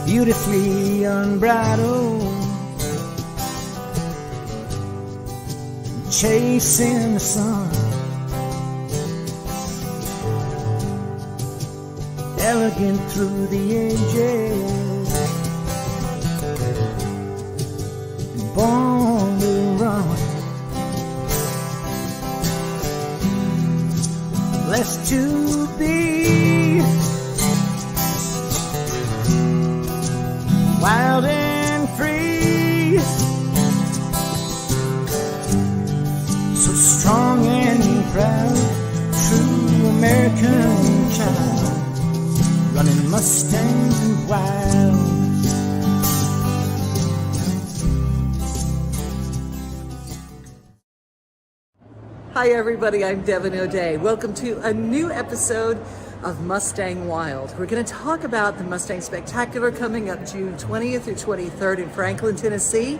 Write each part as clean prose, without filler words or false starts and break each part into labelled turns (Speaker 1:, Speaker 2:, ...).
Speaker 1: beautifully unbridled, chasing the sun, elegant through the ages, born to run, blessed to be wild and free, so strong and proud, true American child, running Mustangs and wild.
Speaker 2: Hi everybody, I'm Devin O'Day. Welcome to a new episode of Mustang Wild. We're going to talk about the Mustang Spectacular coming up June 20th through 23rd in Franklin, Tennessee.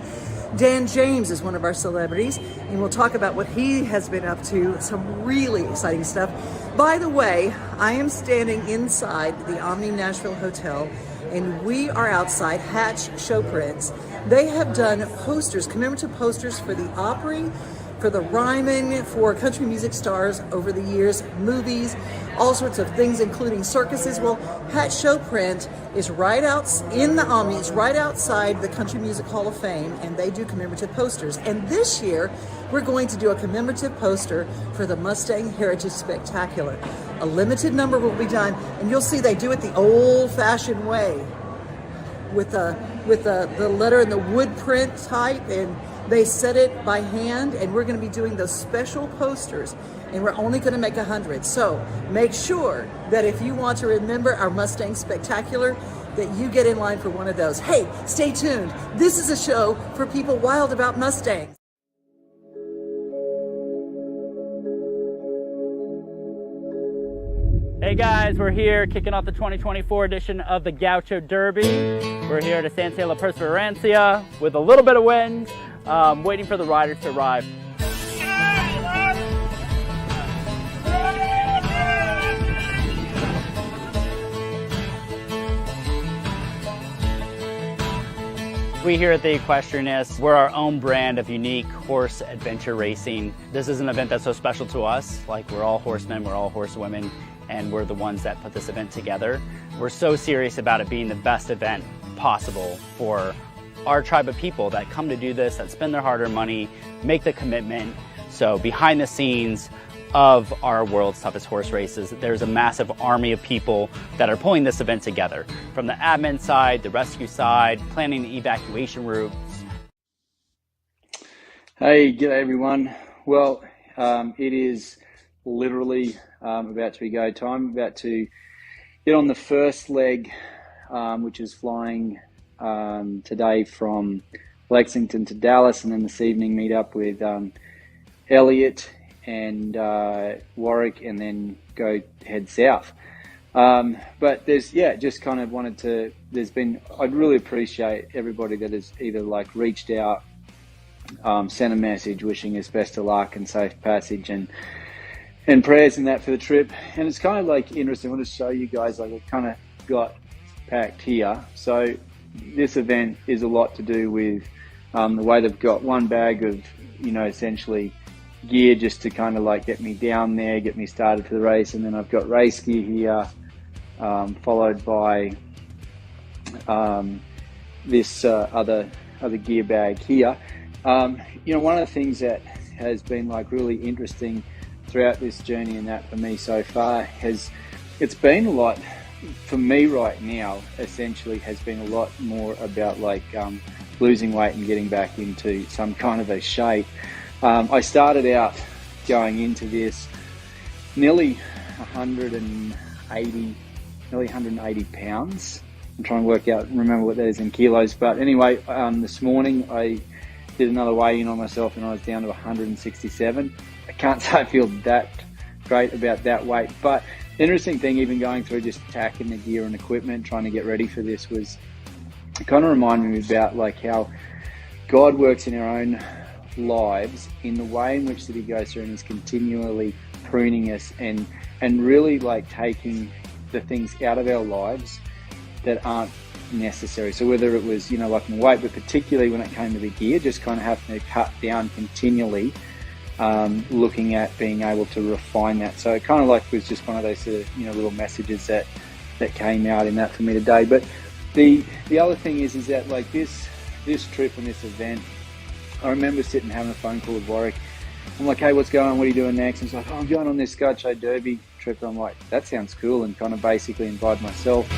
Speaker 2: Dan James is one of our celebrities, and we'll talk about what he has been up to, some really exciting stuff. By the way, I am standing inside the Omni Nashville Hotel, and we are outside Hatch Showprints. They have done posters, commemorative posters for the Opry, for the Ryman, for country music stars over the years, movies, all sorts of things, including circuses. Well, Hatch Showprint is right out in the Omni, it's right outside the Country Music Hall of Fame, and they do commemorative posters. And this year, we're going to do a commemorative poster for the Mustang Heritage Spectacular. A limited number will be done, and you'll see they do it the old-fashioned way, with the letter in the wood print type, and they set it by hand, and we're going to be doing those special posters, and we're only going to make 100. So make sure that if you want to remember our Mustang Spectacular, that you get in line for one of those. Hey, stay tuned. This is a show for people wild about Mustangs.
Speaker 3: Hey guys, we're here kicking off the 2024 edition of the Gaucho Derby. We're here to San Sela Perseverancia with a little bit of wind, waiting for the riders to arrive. We here at the Equestrianist, we're our own brand of unique horse adventure racing. This is an event that's so special to us. Like, we're all horsemen, we're all horsewomen, and we're the ones that put this event together. We're so serious about it being the best event possible for our tribe of people that come to do this, that spend their hard-earned money, make the commitment. So behind the scenes of our world's toughest horse races, there's a massive army of people that are pulling this event together. From the admin side, the rescue side, planning the evacuation routes.
Speaker 4: Hey, g'day everyone. Well, it is literally about to be go time. I'm about to get on the first leg, which is flying today from Lexington to Dallas, and then this evening meet up with Elliot and Warwick, and then go head south. But there's, just kind of wanted to, I'd really appreciate everybody that has either like reached out, sent a message wishing us best of luck and safe passage and prayers and that for the trip. And it's kind of like interesting. I want to show you guys, like, we've kind of got packed here. So this event is a lot to do with the way they've got one bag of, essentially gear just to kind of like get me down there, get me started for the race. And then I've got race gear here, followed by this other gear bag here. One of the things that has been like really interesting throughout this journey, and that for me so far, it's been a lot for me right now, essentially has been a lot more about like losing weight and getting back into some kind of a shape. I started out going into this nearly 180 pounds. I'm trying to remember what that is in kilos. But anyway, this morning I did another weigh-in on myself and I was down to 167. I can't say I feel that great about that weight. But the interesting thing, even going through just tacking the gear and equipment, trying to get ready for this, was it kind of reminded me about like how God works in our own lives in the way in which that he goes through and is continually pruning us and really like taking the things out of our lives that aren't necessary. So whether it was, like my weight, but particularly when it came to the gear, just kind of having to cut down continually, looking at being able to refine that. So it kind of like was just one of those sort of, little messages that came out in that for me today. But the other thing is that like this trip and this event, I remember sitting having a phone call with Warwick. I'm like, hey, what's going on? What are you doing next? And he's like, oh, I'm going on this Gaucho Derby trip. I'm like, that sounds cool, and kind of basically invited myself.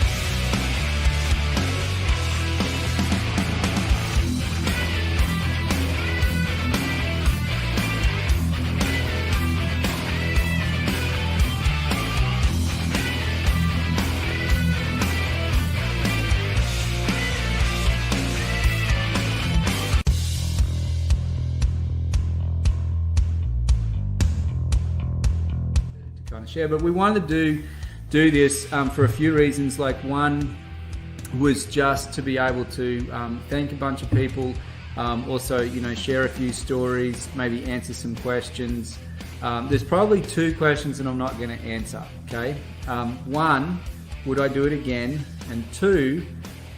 Speaker 5: Share, but we wanted to do this for a few reasons. Like, one was just to be able to thank a bunch of people, also share a few stories, maybe answer some questions. There's probably two questions that I'm not going to answer. Okay, one, would I do it again? And two,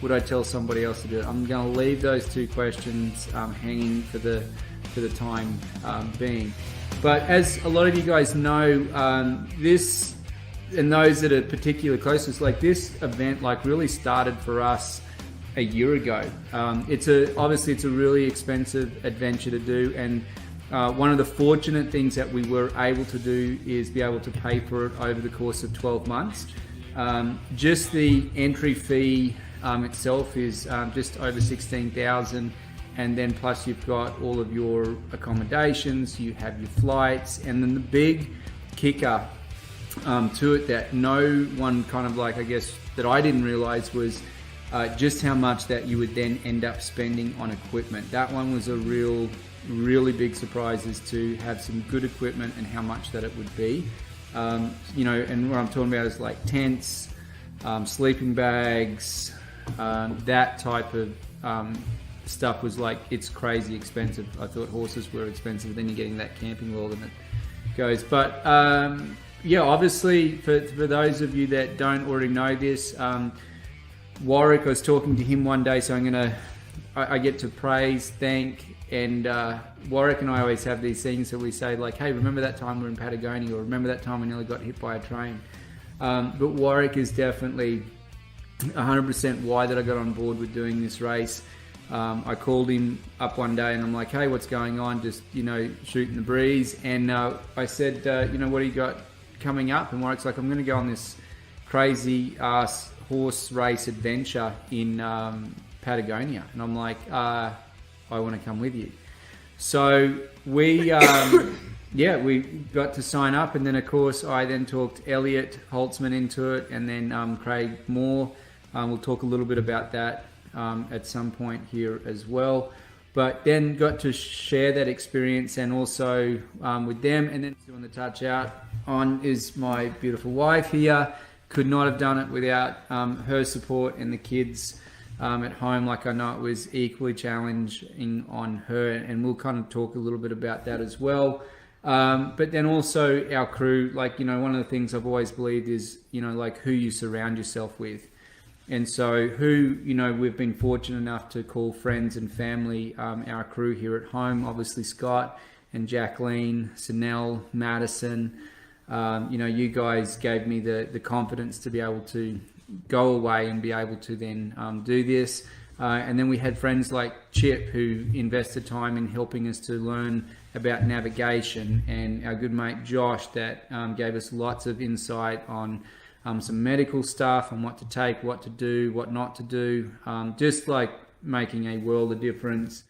Speaker 5: would I tell somebody else to do it? I'm going to leave those two questions hanging for the time being. But as a lot of you guys know, this, and those that are particularly closest, like this event like really started for us a year ago. Obviously it's a really expensive adventure to do, and one of the fortunate things that we were able to do is be able to pay for it over the course of 12 months. Just the entry fee itself is just over $16,000. And then plus you've got all of your accommodations, you have your flights, and then the big kicker to it that no one kind of like, I guess, that I didn't realize was just how much that you would then end up spending on equipment. That one was a really big surprise, is to have some good equipment and how much that it would be. And what I'm talking about is like tents, sleeping bags, that type of stuff was like, it's crazy expensive. I thought horses were expensive, then you're getting that camping world and it goes. But obviously for those of you that don't already know this, Warwick, I was talking to him one day, so I get to praise, thank, and Warwick and I always have these things that we say like, hey, remember that time we were in Patagonia, or remember that time we nearly got hit by a train. But Warwick is definitely 100% why that I got on board with doing this race. I called him up one day and I'm like, hey, what's going on? Just, shooting the breeze. And I said, what do you got coming up? And Warwick's like, I'm going to go on this crazy ass horse race adventure in Patagonia. And I'm like, I want to come with you. So we, we got to sign up. And then, of course, I then talked Elliot Holtzman into it, and then Craig Moore. We'll talk a little bit about that at some point here as well, but then got to share that experience and also with them. And then doing the touch out on is my beautiful wife here. Could not have done it without her support and the kids at home. Like, I know it was equally challenging on her, and we'll kind of talk a little bit about that as well. But then also our crew, like, one of the things I've always believed is, like, who you surround yourself with. And so we've been fortunate enough to call friends and family, our crew here at home, obviously Scott and Jacqueline, Sanel, Madison. You guys gave me the confidence to be able to go away and be able to then do this. And then we had friends like Chip, who invested time in helping us to learn about navigation, and our good mate Josh that gave us lots of insight on some medical stuff and what to take, what to do, what not to do, just like making a world of difference.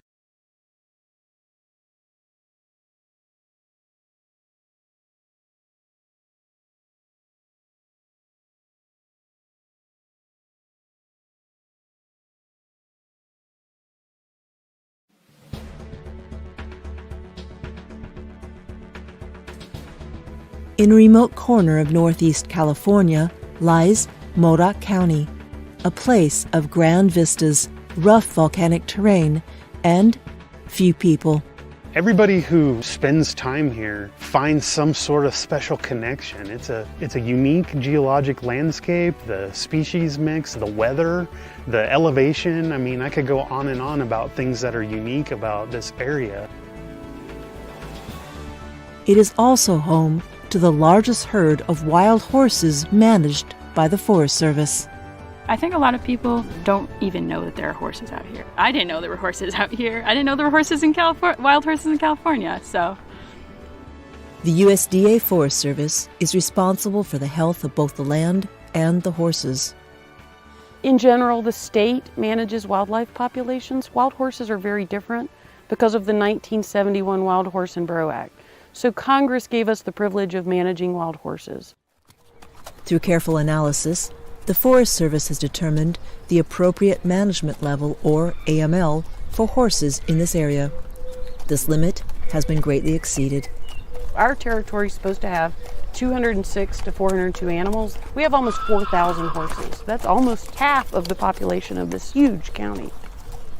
Speaker 6: In a remote corner of northeast California lies Modoc County, a place of grand vistas, rough volcanic terrain, and few people.
Speaker 7: Everybody who spends time here finds some sort of special connection. It's a unique geologic landscape, the species mix, the weather, the elevation. I mean, I could go on and on about things that are unique about this area.
Speaker 6: It is also home to the largest herd of wild horses managed by the Forest Service.
Speaker 8: I think a lot of people don't even know that there are horses out here. I didn't know there were horses out here. I didn't know there were horses in California, wild horses in California, so.
Speaker 6: The USDA Forest Service is responsible for the health of both the land and the horses.
Speaker 9: In general, the state manages wildlife populations. Wild horses are very different because of the 1971 Wild Horse and Burro Act. So Congress gave us the privilege of managing wild horses.
Speaker 6: Through careful analysis, the Forest Service has determined the appropriate management level, or AML, for horses in this area. This limit has been greatly exceeded.
Speaker 9: Our territory is supposed to have 206 to 402 animals. We have almost 4,000 horses. That's almost half of the population of this huge county.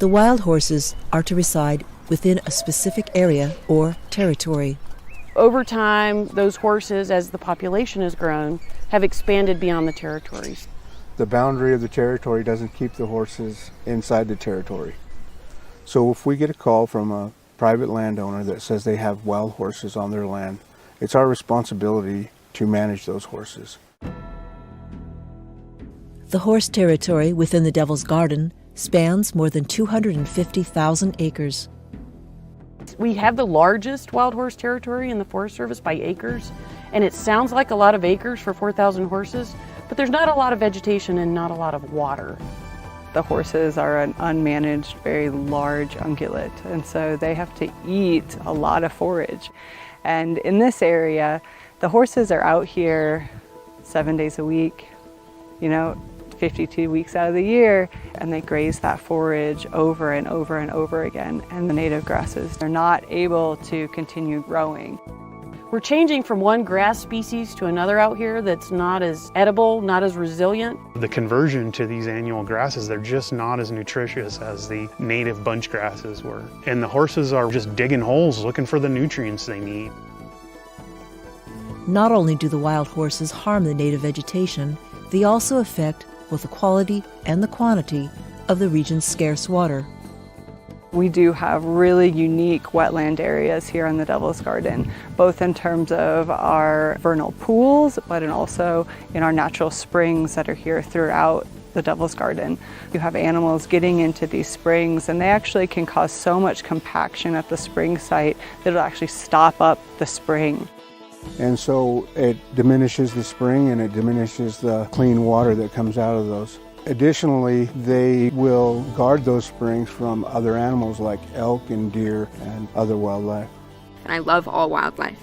Speaker 6: The wild horses are to reside within a specific area or territory.
Speaker 9: Over time, those horses, as the population has grown, have expanded beyond the territories.
Speaker 10: The boundary of the territory doesn't keep the horses inside the territory. So if we get a call from a private landowner that says they have wild horses on their land, it's our responsibility to manage those horses.
Speaker 6: The horse territory within the Devil's Garden spans more than 250,000 acres.
Speaker 9: We have the largest wild horse territory in the Forest Service by acres, and it sounds like a lot of acres for 4,000 horses, but there's not a lot of vegetation and not a lot of water.
Speaker 11: The horses are an unmanaged, very large ungulate, and so they have to eat a lot of forage. And in this area, the horses are out here 7 days a week, 52 weeks out of the year, and they graze that forage over and over and over again. And the native grasses are not able to continue growing.
Speaker 9: We're changing from one grass species to another out here that's not as edible, not as resilient.
Speaker 7: The conversion to these annual grasses, they're just not as nutritious as the native bunch grasses were. And the horses are just digging holes looking for the nutrients they need.
Speaker 6: Not only do the wild horses harm the native vegetation, they also affect both the quality and the quantity of the region's scarce water.
Speaker 11: We do have really unique wetland areas here in the Devil's Garden, both in terms of our vernal pools, but also in our natural springs that are here throughout the Devil's Garden. You have animals getting into these springs, and they actually can cause so much compaction at the spring site that it'll actually stop up the spring.
Speaker 10: And so it diminishes the spring and it diminishes the clean water that comes out of those. Additionally, they will guard those springs from other animals like elk and deer and other wildlife.
Speaker 12: And I love all wildlife,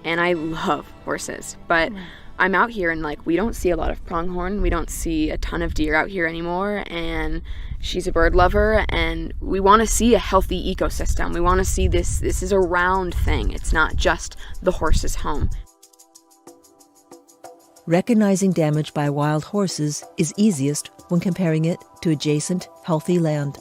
Speaker 12: and I love horses, but I'm out here and we don't see a lot of pronghorn. We don't see a ton of deer out here anymore, and she's a bird lover, and we want to see a healthy ecosystem. We want to see this is a round thing. It's not just the horse's home.
Speaker 6: Recognizing damage by wild horses is easiest when comparing it to adjacent, healthy land.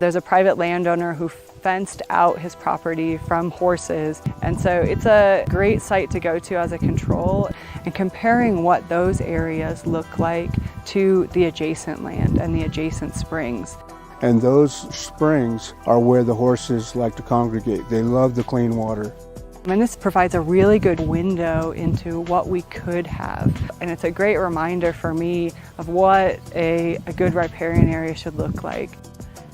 Speaker 11: There's a private landowner who fenced out his property from horses, and so it's a great site to go to as a control, and comparing what those areas look like to the adjacent land and the adjacent springs.
Speaker 10: And those springs are where the horses like to congregate. They love the clean water.
Speaker 11: And this provides a really good window into what we could have. And it's a great reminder for me of what a good riparian area should look like.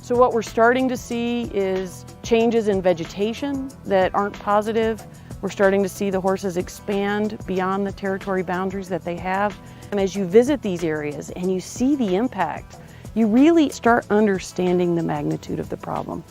Speaker 9: So what we're starting to see is changes in vegetation that aren't positive. We're starting to see the horses expand beyond the territory boundaries that they have. And as you visit these areas and you see the impact, you really start understanding the magnitude of the problem.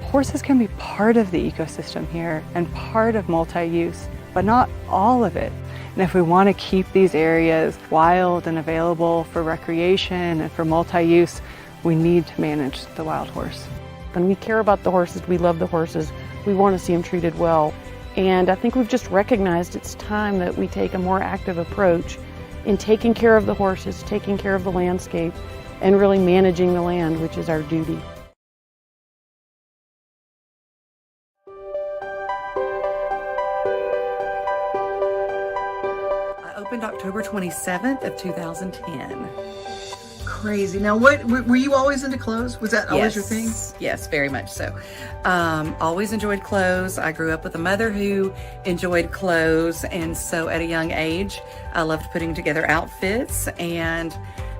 Speaker 11: Horses can be part of the ecosystem here and part of multi-use, but not all of it. And if we want to keep these areas wild and available for recreation and for multi-use, we need to manage the wild horse.
Speaker 9: And we care about the horses, we love the horses, we want to see them treated well. And I think we've just recognized it's time that we take a more active approach in taking care of the horses, taking care of the landscape, and really managing the land, which is our duty.
Speaker 2: I opened October 27th of 2010. Crazy. Now, what were you always into clothes? Was that always your thing?
Speaker 13: Yes, very much so. Always enjoyed clothes. I grew up with a mother who enjoyed clothes, and so at a young age, I loved putting together outfits. And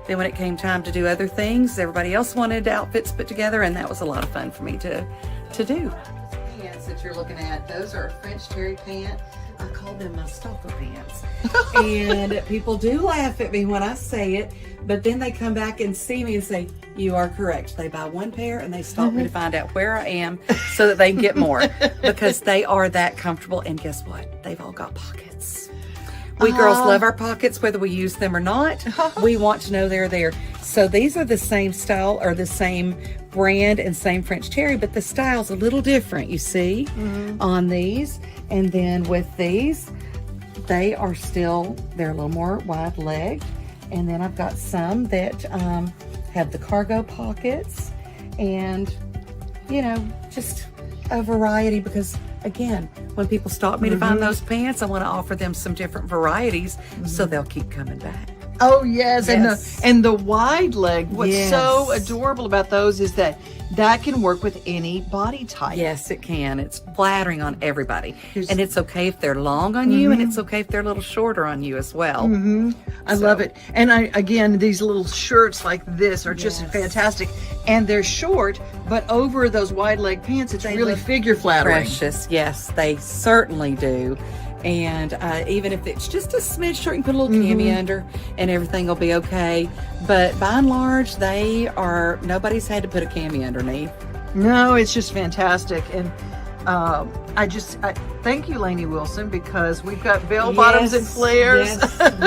Speaker 13: then when it came time to do other things, everybody else wanted outfits put together, and that was a lot of fun for me to do. Pants that you're looking at, those are French terry pant. I call them my stalker pants. And people do laugh at me when I say it, but then they come back and see me and say, you are correct. They buy one pair and they stop me to find out where I am so that they can get more, because they are that comfortable. And guess what? They've all got pockets. We girls love our pockets, whether we use them or not. We want to know they're there. So these are the same style or the same brand and same French terry, but the style's a little different, you see, on these. And then with these, they're a little more wide-legged. And then I've got some that have the cargo pockets and, just a variety, because again, when people stop me to find those pants, I want to offer them some different varieties so they'll keep coming back.
Speaker 2: Oh yes, and the wide leg. What's so adorable about those is that can work with any body type.
Speaker 13: Yes, it can. It's flattering on everybody, and it's okay if they're long on you, and it's okay if they're a little shorter on you as well.
Speaker 2: I love it. And again, these little shirts like this are just fantastic, and they're short, but over those wide leg pants, it's really figure flattering.
Speaker 13: Precious, yes, they certainly do. And even if it's just a smidge short, you can put a little cami under and everything will be okay. But by and large, nobody's had to put a cami underneath.
Speaker 2: No, it's just fantastic. And I thank you, Lainey Wilson, because we've got bell bottoms and flares.
Speaker 13: Yes,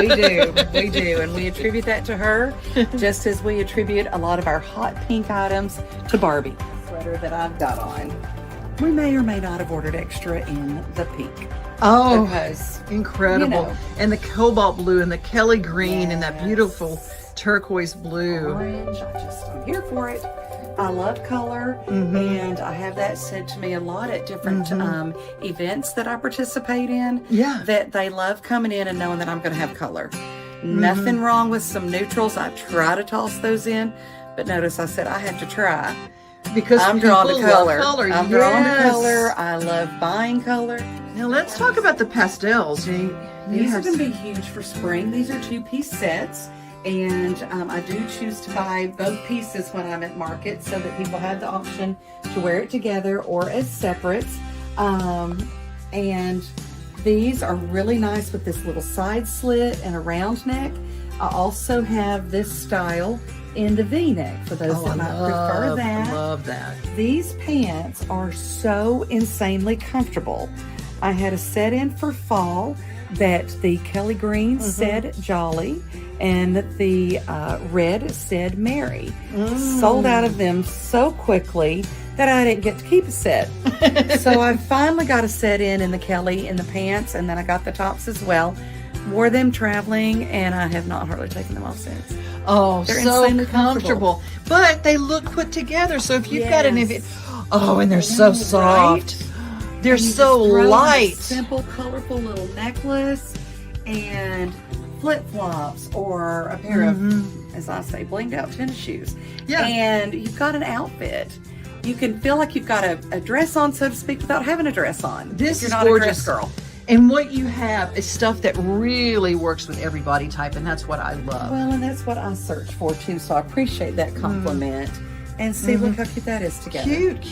Speaker 13: we do. And we attribute that to her, just as we attribute a lot of our hot pink items to Barbie. Sweater that I've got on. We may or may not have ordered extra in the pink.
Speaker 2: Oh,
Speaker 13: because,
Speaker 2: incredible. And the cobalt blue and the Kelly green and that beautiful turquoise blue.
Speaker 13: Orange, I'm here for it. I love color, and I have that said to me a lot at different events that I participate in.
Speaker 2: Yeah.
Speaker 13: That they love coming in and knowing that I'm going to have color. Nothing wrong with some neutrals. I try to toss those in, but notice I said I have to try.
Speaker 2: Because
Speaker 13: I'm drawn to color. I'm drawn to
Speaker 2: Yes.
Speaker 13: color. I love buying color.
Speaker 2: Now let's talk about the pastels.
Speaker 13: These are going to be huge for spring. These are 2-piece sets, and I do choose to buy both pieces when I'm at market so that people have the option to wear it together or as separates. And these are really nice with this little side slit and a round neck. I also have this style in the V-neck for those that might prefer that.
Speaker 2: I love that.
Speaker 13: These pants are so insanely comfortable. I had a set in for fall that the Kelly green said Jolly and the red said Mary. Sold out of them so quickly that I didn't get to keep a set. So I finally got a set in the Kelly in the pants, and then I got the tops as well. Wore them traveling, and I have not hardly taken them off since.
Speaker 2: Oh,
Speaker 13: They're
Speaker 2: so
Speaker 13: insanely
Speaker 2: comfortable. But they look put together. So if you've got an event, and they're so soft. They're so light.
Speaker 13: Simple, colorful little necklace and flip-flops or a pair of, as I say, blinged out tennis shoes.
Speaker 2: Yeah.
Speaker 13: And you've got an outfit. You can feel like you've got a dress on, so to speak, without having a dress on.
Speaker 2: This
Speaker 13: is
Speaker 2: is
Speaker 13: not
Speaker 2: gorgeous.
Speaker 13: a dress girl.
Speaker 2: And what you have is stuff that really works with every body type, and that's what I love.
Speaker 13: Well, and that's what I search for too, so I appreciate that compliment. And see, look how cute that is together.
Speaker 2: Cute.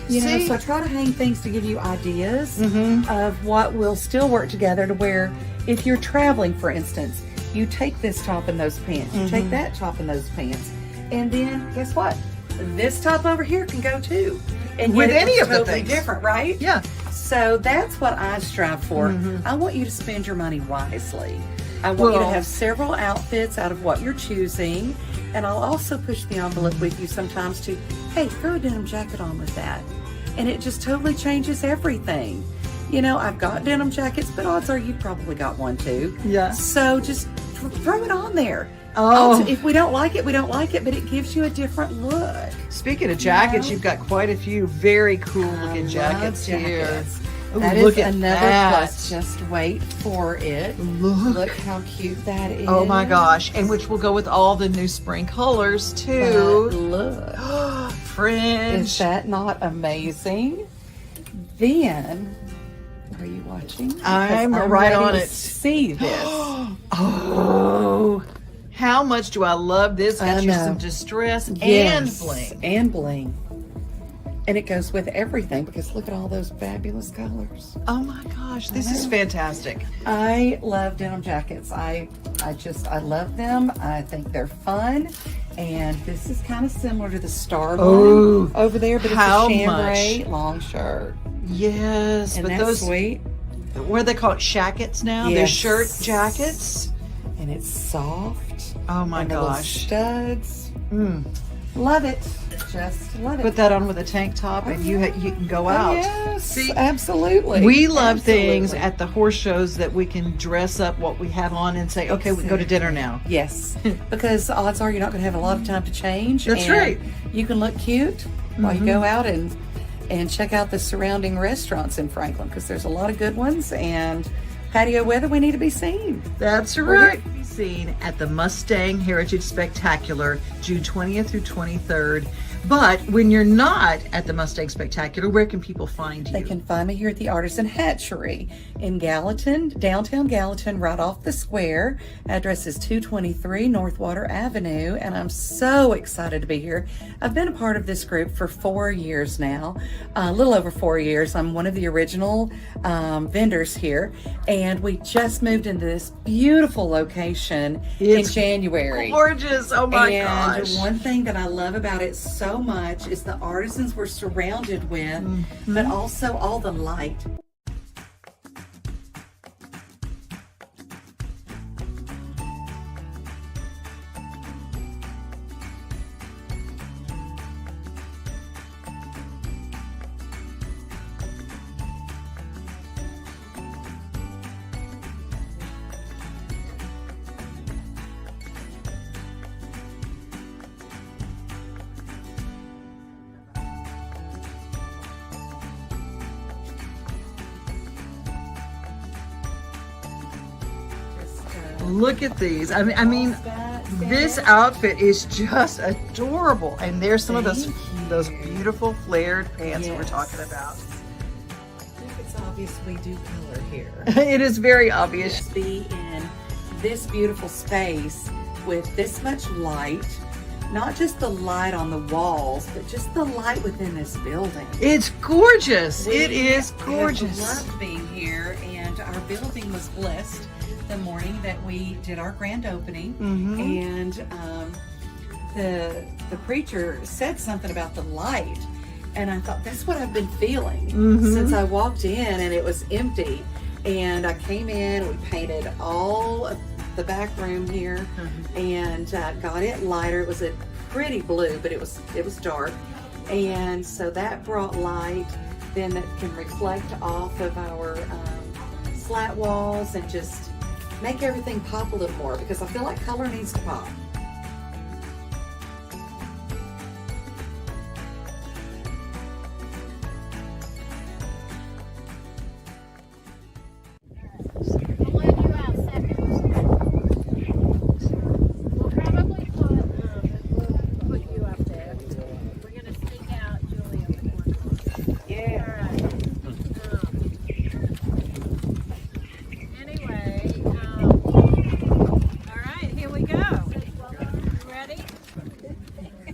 Speaker 13: You know, so I try to hang things to give you ideas of what will still work together to where if you're traveling, for instance, you take this top and those pants, you take that top and those pants, and then guess what? This top over here can go too. And
Speaker 2: with
Speaker 13: yet
Speaker 2: any of the
Speaker 13: totally
Speaker 2: things.
Speaker 13: different, right?
Speaker 2: Yeah.
Speaker 13: So that's what I strive for. I want you to spend your money wisely. I want you to have several outfits out of what you're choosing. And I'll also push the envelope with you sometimes to, hey, throw a denim jacket on with that. And it just totally changes everything. You know, I've got denim jackets, but odds are you've probably got one too.
Speaker 2: Yeah.
Speaker 13: So just throw it on there.
Speaker 2: Oh.
Speaker 13: If we don't like it, we don't like it, but it gives you a different look.
Speaker 2: Speaking of jackets, you've got quite a few very cool looking jackets here. Ooh,
Speaker 13: That
Speaker 2: look
Speaker 13: is
Speaker 2: at
Speaker 13: another
Speaker 2: that.
Speaker 13: plus. Just wait for it. Look how cute that is.
Speaker 2: Oh my gosh. And which will go with all the new spring colors too.
Speaker 13: But look.
Speaker 2: Fringe.
Speaker 13: Is that not amazing? Then, are you watching?
Speaker 2: I'm
Speaker 13: Because
Speaker 2: right
Speaker 13: ready
Speaker 2: on
Speaker 13: to
Speaker 2: it.
Speaker 13: See this.
Speaker 2: Oh, how much do I love this? Got you
Speaker 13: know.
Speaker 2: some distress
Speaker 13: Yes,
Speaker 2: and bling.
Speaker 13: and bling. And it goes with everything because look at all those fabulous colors.
Speaker 2: Oh my gosh, this is fantastic.
Speaker 13: I love denim jackets. I love them. I think they're fun. And this is kind of similar to the star one over there, but it's
Speaker 2: how
Speaker 13: a chambray
Speaker 2: much?
Speaker 13: long shirt.
Speaker 2: Yes,
Speaker 13: And
Speaker 2: but
Speaker 13: that's
Speaker 2: those,
Speaker 13: sweet.
Speaker 2: what do they call it, shackets now? They're
Speaker 13: Yes.
Speaker 2: shirt jackets.
Speaker 13: And it's soft.
Speaker 2: Oh my
Speaker 13: and the little
Speaker 2: gosh.
Speaker 13: studs. Love it. Just love it.
Speaker 2: Put that on with a tank top and you can go out.
Speaker 13: Yes,
Speaker 2: See,
Speaker 13: absolutely.
Speaker 2: we love things
Speaker 13: Absolutely.
Speaker 2: at the horse shows that we can dress up what we have on and say, okay, we can go to dinner now.
Speaker 13: Yes, because odds are you're not going to have a lot of time to change.
Speaker 2: That's
Speaker 13: and
Speaker 2: right.
Speaker 13: You can look cute while you go out and check out the surrounding restaurants in Franklin because there's a lot of good ones and patio weather we need to be seen.
Speaker 2: That's right. Be seen at the Mustang Heritage Spectacular, June 20th through 23rd. But when you're not at the Mustang Spectacular, where can people find you?
Speaker 13: They can find me here at the Artisan Hatchery in Gallatin, downtown Gallatin, right off the square. Address is 223 North Water Avenue, and I'm so excited to be here. I've been a part of this group for 4 years now, a little over 4 years. I'm one of the original vendors here, and we just moved into this beautiful location in January.
Speaker 2: Gorgeous. Oh my
Speaker 13: And
Speaker 2: gosh.
Speaker 13: one thing that I love about it so much is the artisans we're surrounded with, but also all the light.
Speaker 2: Look at these. I mean, this outfit is just adorable. And there's some of those beautiful flared pants that we're talking about.
Speaker 13: I think it's obvious we do color here.
Speaker 2: It is very obvious.
Speaker 13: Be in this beautiful space with this much light, not just the light on the walls, but just the light within this building.
Speaker 2: It's gorgeous. It is
Speaker 13: I
Speaker 2: gorgeous.
Speaker 13: loved being here, and our building was blessed the morning that we did our grand opening, and the preacher said something about the light, and I thought that's what I've been feeling since I walked in, and it was empty. And I came in, we painted all of the back room here, and got it lighter. It was a pretty blue, but it was dark, and so that brought light then that can reflect off of our slat walls and just make everything pop a little more, because I feel like color needs to pop.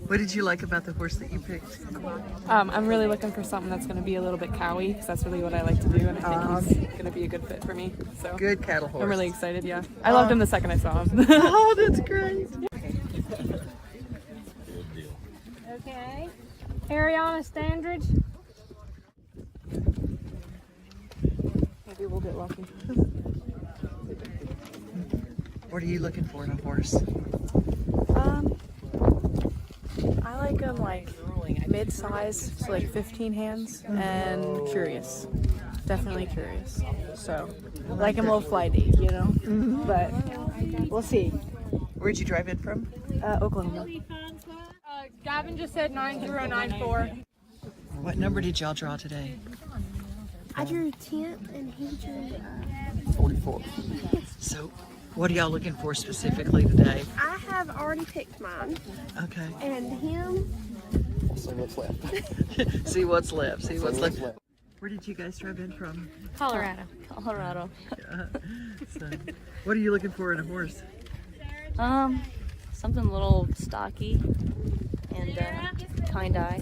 Speaker 2: What did you like about the horse that you picked?
Speaker 14: I'm really looking for something that's going to be a little bit cowy, because that's really what I like to do, and I think he's going to be a good fit for me. So
Speaker 2: Good cattle horse.
Speaker 14: I'm really excited. Yeah, I loved him the second I saw him.
Speaker 2: Oh, that's great.
Speaker 15: Okay. Ariana Standridge.
Speaker 14: Maybe we'll get lucky.
Speaker 2: What are you looking for in a horse?
Speaker 14: I like him like mid-size, so like 15 hands, and curious. Definitely curious. So I like him a little flighty, you know. But we'll see.
Speaker 2: Where'd you drive in from?
Speaker 11: Oklahoma.
Speaker 15: Gavin just said 9094.
Speaker 2: What number did y'all draw today?
Speaker 16: I drew 10th and he drew
Speaker 2: 44. So, what are y'all looking for specifically today?
Speaker 16: I have already picked mine.
Speaker 2: Okay.
Speaker 16: And him.
Speaker 2: See what's left. See what's left. See what's left. Where did you guys drive in from?
Speaker 17: Colorado.
Speaker 2: So, what are you looking for in a horse?
Speaker 17: Something a little stocky and kind eye.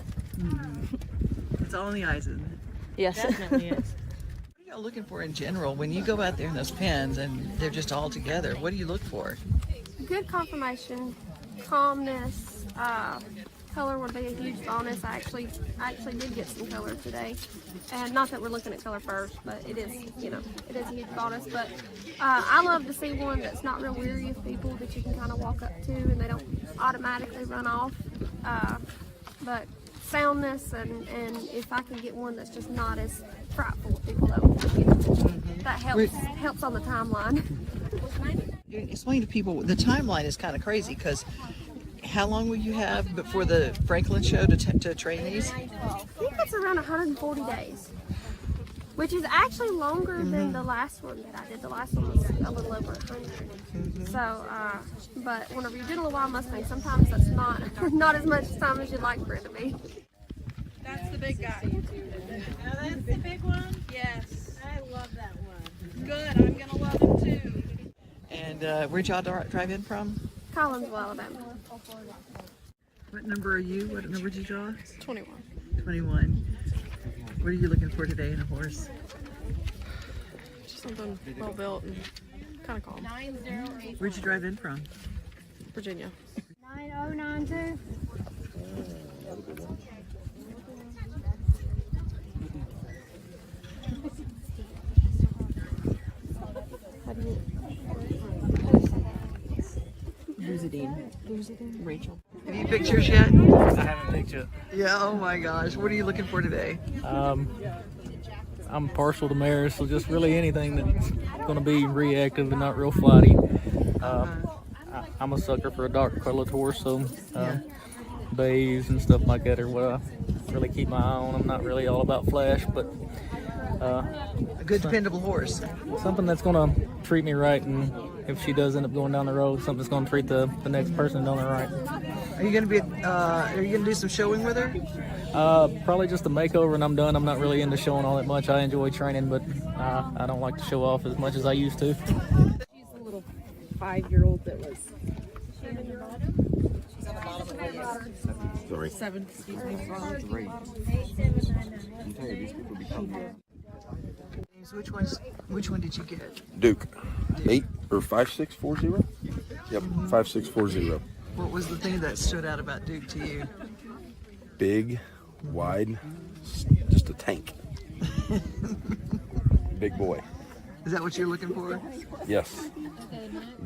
Speaker 2: It's all in the eyes, isn't it?
Speaker 17: Yes, definitely is.
Speaker 2: What are y'all looking for in general when you go out there in those pens and they're just all together? What do you look for?
Speaker 16: Good conformation, calmness, color would be a huge bonus. I actually did get some color today, and not that we're looking at color first, but it is, it is a huge bonus. But I love to see one that's not real weary of people, that you can kind of walk up to and they don't automatically run off. But soundness, and if I can get one that's just not as frightful of people, that helps on the timeline.
Speaker 2: Explain to people, the timeline is kind of crazy because how long will you have before the Franklin show to train these?
Speaker 16: I think it's around 140 days, which is actually longer than the last one that I did. The last one was a little over 100. So, but whenever you're doing a wild Mustang, sometimes that's not as much time as you'd like for it to be.
Speaker 18: That's the big guy. Now that's the big one? Yes. I love that one. Good, I'm going to love him too.
Speaker 2: And where'd y'all drive in from?
Speaker 16: Collinsville, Alabama.
Speaker 2: What number are you? What number did you draw?
Speaker 18: 21.
Speaker 2: 21. What are you looking for today in a horse?
Speaker 18: Just something well built and kind of calm.
Speaker 2: Where'd you drive in from?
Speaker 18: Virginia.
Speaker 15: 9092.
Speaker 2: Rachel. Have you picked yours yet?
Speaker 19: I haven't picked yet.
Speaker 2: Yeah, oh my gosh. What are you looking for today?
Speaker 19: I'm partial to mares, so just really anything that's going to be reactive and not real flighty. I'm a sucker for a dark colored horse, so bays and stuff like that are what I really keep my eye on. I'm not really all about flash, but
Speaker 2: a good dependable horse.
Speaker 19: Something that's going to treat me right, and if she does end up going down the road, something that's going to treat the next person down the right.
Speaker 2: Are you going to do some showing with her?
Speaker 19: Probably just a makeover and I'm done. I'm not really into showing all that much. I enjoy training, but I don't like to show off as much as I used to.
Speaker 11: She's the little 5-year-old that was.
Speaker 2: She's on the bottom of the
Speaker 11: Sorry. 7, excuse me.
Speaker 2: 3. Which one did you get?
Speaker 20: Duke. 8 or 5640? Yep, 5640.
Speaker 2: What was the thing that stood out about Duke to you?
Speaker 20: Big, wide, just a tank. Big boy.
Speaker 2: Is that what you're looking for?
Speaker 20: Yes.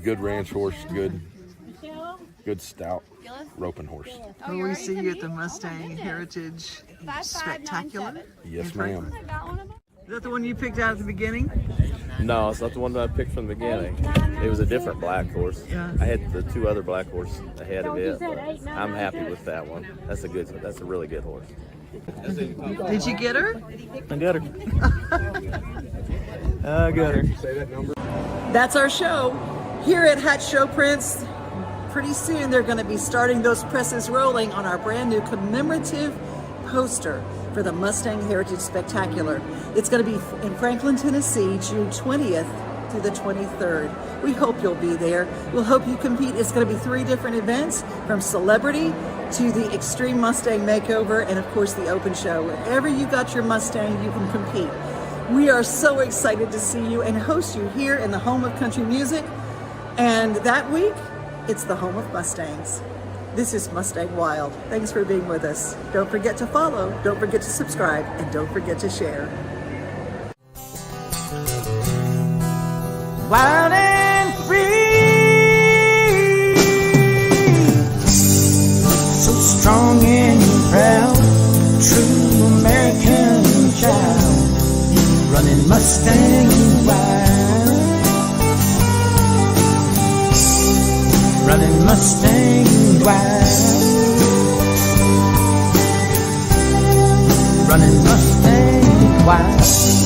Speaker 20: Good ranch horse, good stout roping horse.
Speaker 2: Will we see you at the Mustang Heritage Spectacular?
Speaker 20: Yes, ma'am.
Speaker 2: Is that the one you picked out at the beginning?
Speaker 21: No, it's not the one that I picked from the beginning. It was a different black horse.
Speaker 2: Yeah.
Speaker 21: I had the 2 other black horses ahead of it, but I'm happy with that one. That's a really good horse.
Speaker 2: Did you get her?
Speaker 19: I got her. I got her.
Speaker 2: That's our show here at Hatch Show Prints. Pretty soon they're going to be starting those presses rolling on our brand new commemorative poster for the Mustang Heritage Spectacular. It's going to be in Franklin, Tennessee, June 20th through the 23rd. We hope you'll be there. We'll hope you compete. It's going to be 3 different events, from celebrity to the Extreme Mustang Makeover and of course the open show. Wherever you got your Mustang, you can compete. We are so excited to see you and host you here in the home of country music. And that week, it's the home of Mustangs. This is Mustang Wild. Thanks for being with us. Don't forget to follow, don't forget to subscribe, and don't forget to share.
Speaker 1: Wild and free, so strong and proud, true American child, running Mustang wild. running Mustang wild, running Mustang wild.